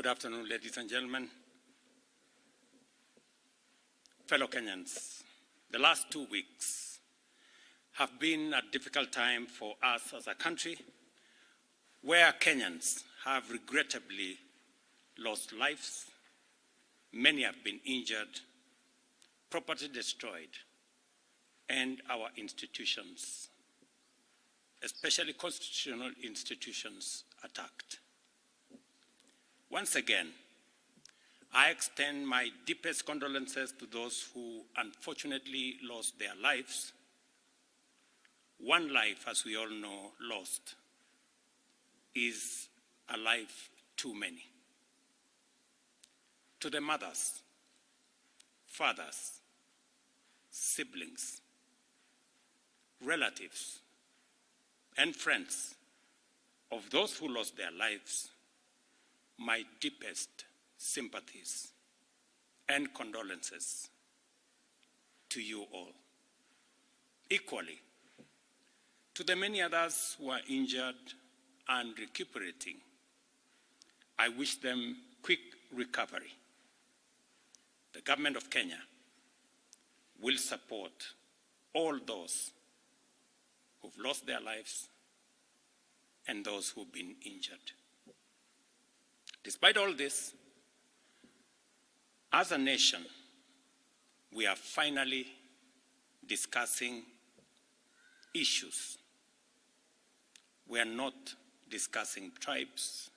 Good afternoon, ladies and gentlemen. Fellow Kenyans, the last 2 weeks have been a difficult time for us as a country, where Kenyans have regrettably lost lives, many have been injured, property destroyed, and our institutions, especially constitutional institutions, attacked. Once again, I extend my deepest condolences to those who unfortunately lost their lives. One life, as we all know, lost is a life too many. To the mothers, fathers, siblings, relatives, and friends of those who lost their lives, my deepest sympathies and condolences to you all. Equally, to the many others who are injured and recuperating, I wish them quick recovery. The government of Kenya will support all those who've lost their lives and those who've been injured. Despite all this, as a nation, we are finally discussing issues. We are not discussing tribes,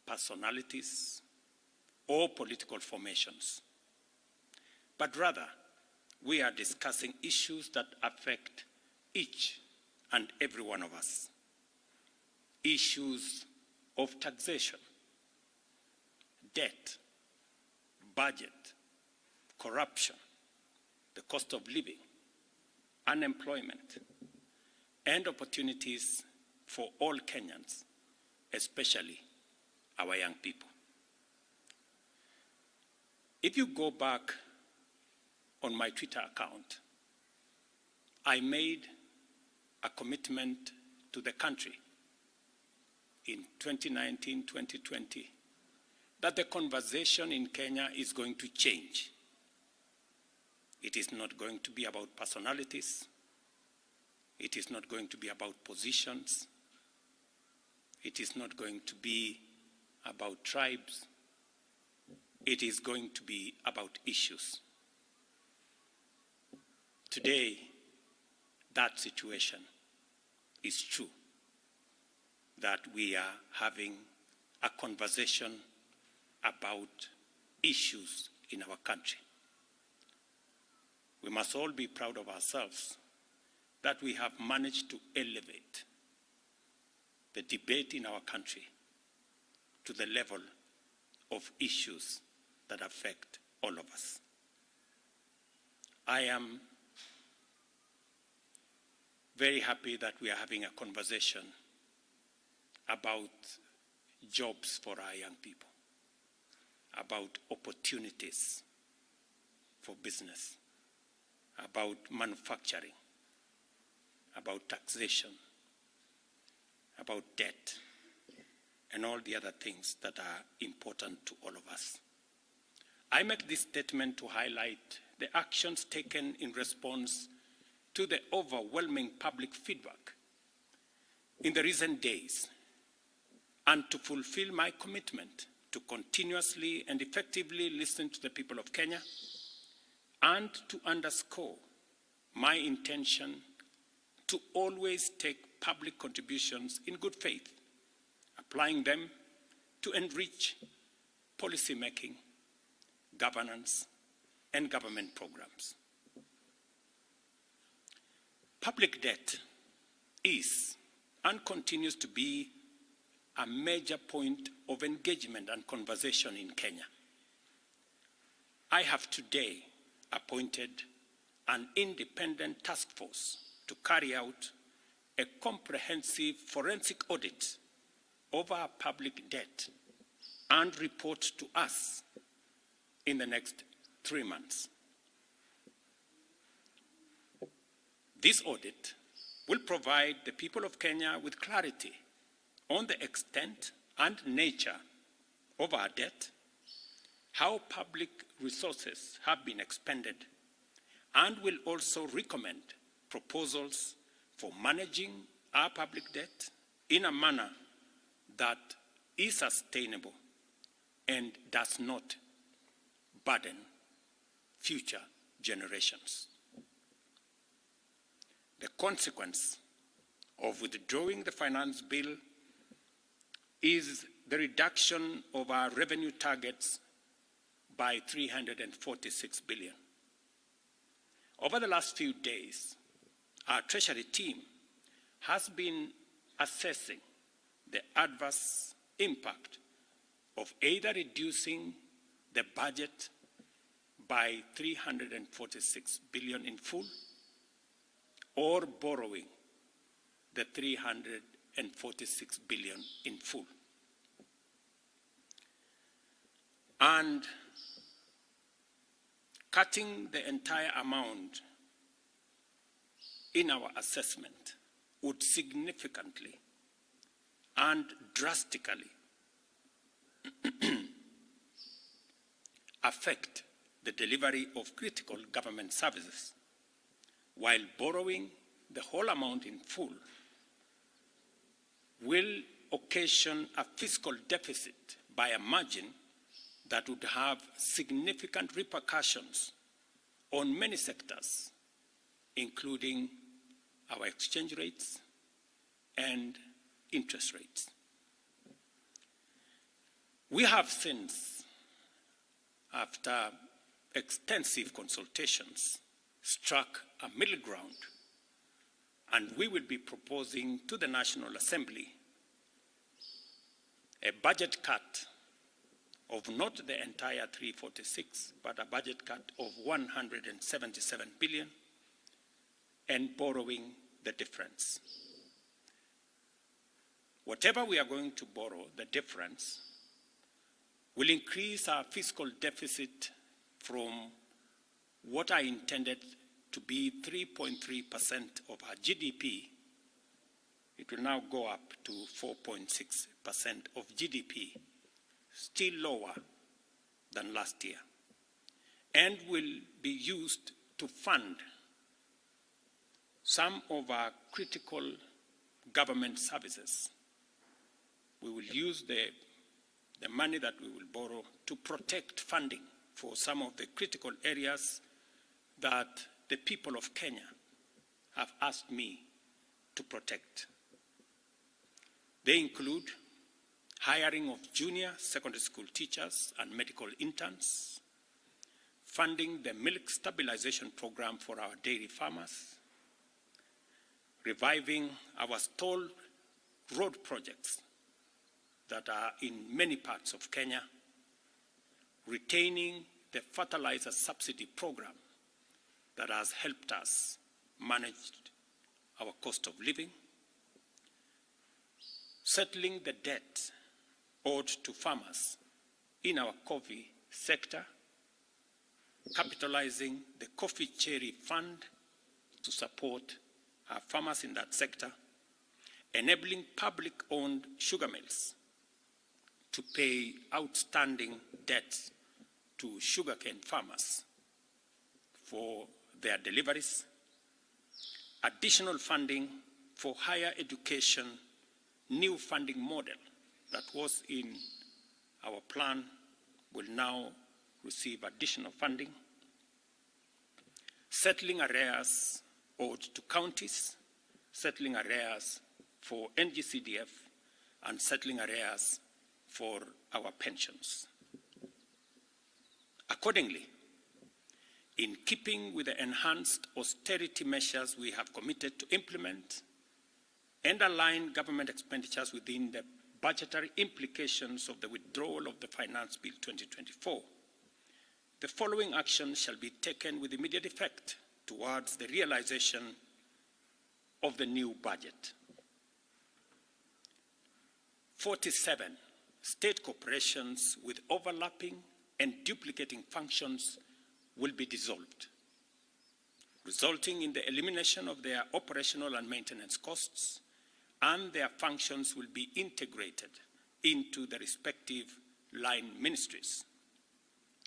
personalities, or political formations, but rather we are discussing issues that affect each and every one of us. Issues of taxation, debt, budget, corruption, the cost of living, unemployment, and opportunities for all Kenyans, especially our young people. If you go back on my Twitter account, I made a commitment to the country in 2019, 2020, that the conversation in Kenya is going to change. It is not going to be about personalities. It is not going to be about positions. It is not going to be about tribes. It is going to be about issues. Today, that situation is true, that we are having a conversation about issues in our country. We must all be proud of ourselves that we have managed to elevate the debate in our country to the level of issues that affect all of us. I am very happy that we are having a conversation about jobs for our young people, about opportunities for business, about manufacturing, about taxation, about debt, and all the other things that are important to all of us. I make this statement to highlight the actions taken in response to the overwhelming public feedback in the recent days, and to fulfill my commitment to continuously and effectively listen to the people of Kenya, and to underscore my intention to always take public contributions in good faith, applying them to enrich policy making, governance, and government programs. Public debt is and continues to be a major point of engagement and conversation in Kenya. I have today appointed an independent task force to carry out a comprehensive forensic audit of our public debt and report to us in the next 3 months. This audit will provide the people of Kenya with clarity on the extent and nature of our debt, how public resources have been expended, and will also recommend proposals for managing our public debt in a manner that is sustainable and does not burden future generations. The consequence of withdrawing the finance bill is the reduction of our revenue targets by 346 billion. Over the last few days, our Treasury team has been assessing the adverse impact of either reducing the budget by 346 billion in full or borrowing the 346 billion in full. And cutting the entire amount in our assessment would significantly and drastically affect the delivery of critical government services, while borrowing the whole amount in full will occasion a fiscal deficit by a margin that would have significant repercussions on many sectors, including our exchange rates and interest rates. We have since, after extensive consultations, struck a middle ground, and we will be proposing to the National Assembly a budget cut of not the entire 346, but a budget cut of 177 billion, and borrowing the difference. Whatever we are going to borrow, the difference, will increase our fiscal deficit from what I intended to be 3.3% of our GDP. It will now go up to 4.6% of GDP, still lower than last year, and will be used to fund some of our critical government services. We will use the money that we will borrow to protect funding for some of the critical areas that the people of Kenya have asked me to protect. They include hiring of junior secondary school teachers and medical interns, funding the milk stabilization program for our dairy farmers, reviving our stalled road projects that are in many parts of Kenya, retaining the fertilizer subsidy program that has helped us manage our cost of living, settling the debt owed to farmers in our coffee sector, capitalizing the coffee cherry fund to support our farmers in that sector, enabling public-owned sugar mills to pay outstanding debts to sugarcane farmers for their deliveries, additional funding for higher education, new funding model that was in our plan will now receive additional funding, settling arrears owed to counties, settling arrears for NGCDF, and settling arrears for our pensions. Accordingly, in keeping with the enhanced austerity measures we have committed to implement and align government expenditures within the budgetary implications of the withdrawal of the Finance Bill 2024, the following actions shall be taken with immediate effect towards the realization of the new budget. 47 state corporations with overlapping and duplicating functions will be dissolved, resulting in the elimination of their operational and maintenance costs, and their functions will be integrated into the respective line ministries.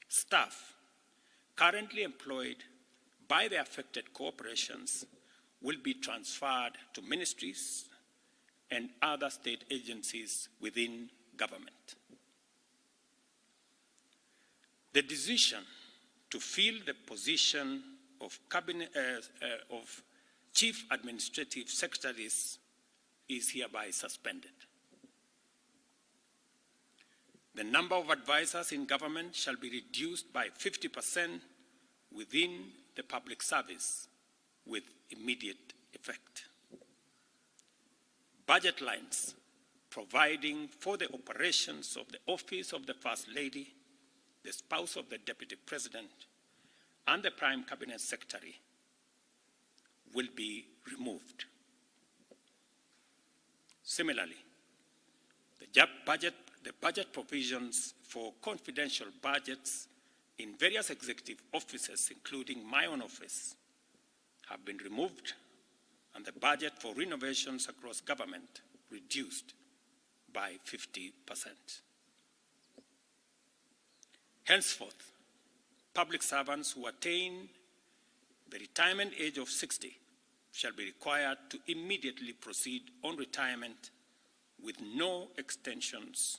Staff currently employed by the affected corporations will be transferred to ministries and other state agencies within government. The decision to fill the position of Chief Administrative Secretaries is hereby suspended. The number of advisors in government shall be reduced by 50% within the public service with immediate effect. Budget lines providing for the operations of the Office of the First Lady, the spouse of the Deputy President, and the Prime Cabinet Secretary will be removed. Similarly, the budget provisions for confidential budgets in various executive offices, including my own office, have been removed, and the budget for renovations across government reduced by 50%. Henceforth, public servants who attain the retirement age of 60 shall be required to immediately proceed on retirement with no extensions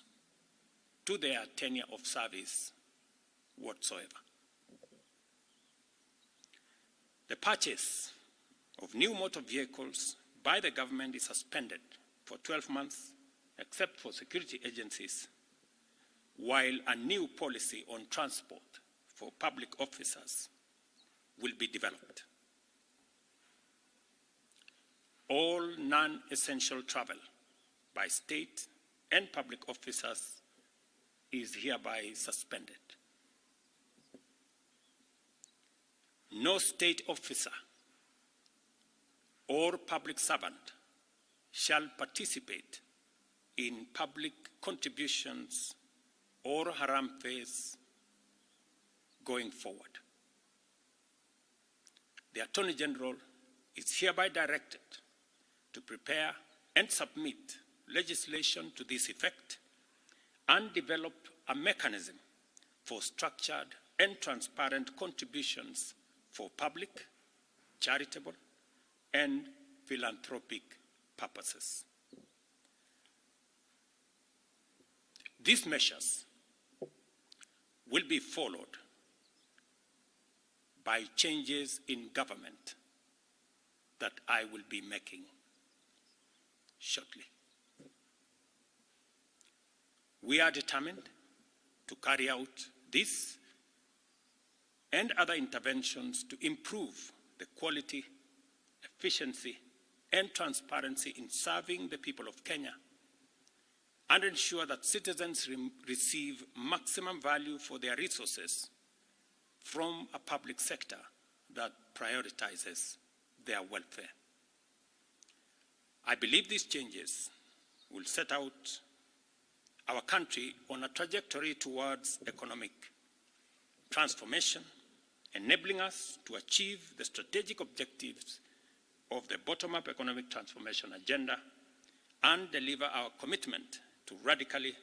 to their tenure of service whatsoever. The purchase of new motor vehicles by the government is suspended for 12 months, except for security agencies, while a new policy on transport for public officers will be developed. All non-essential travel by state and public officers is hereby suspended. No state officer or public servant shall participate in public contributions or harambees going forward. The Attorney General is hereby directed to prepare and submit legislation to this effect and develop a mechanism for structured and transparent contributions for public, charitable, and philanthropic purposes. These measures will be followed by changes in government that I will be making shortly. We are determined to carry out this and other interventions to improve the quality, efficiency, and transparency in serving the people of Kenya and ensure that citizens receive maximum value for their resources from a public sector that prioritizes their welfare. I believe these changes will set out our country on a trajectory towards economic transformation, enabling us to achieve the strategic objectives of the bottom-up economic transformation agenda and deliver our commitment to radically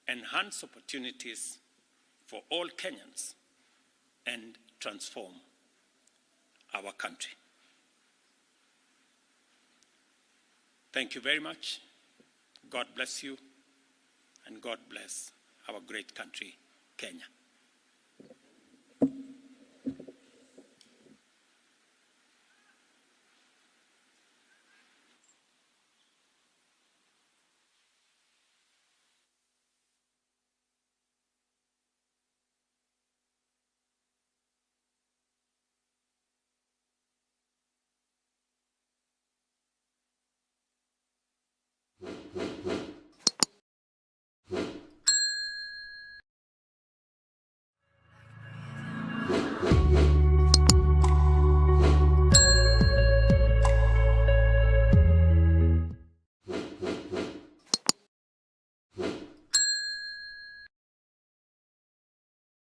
enhance opportunities for all Kenyans and transform our country. Thank you very much. God bless you, and God bless our great country, Kenya.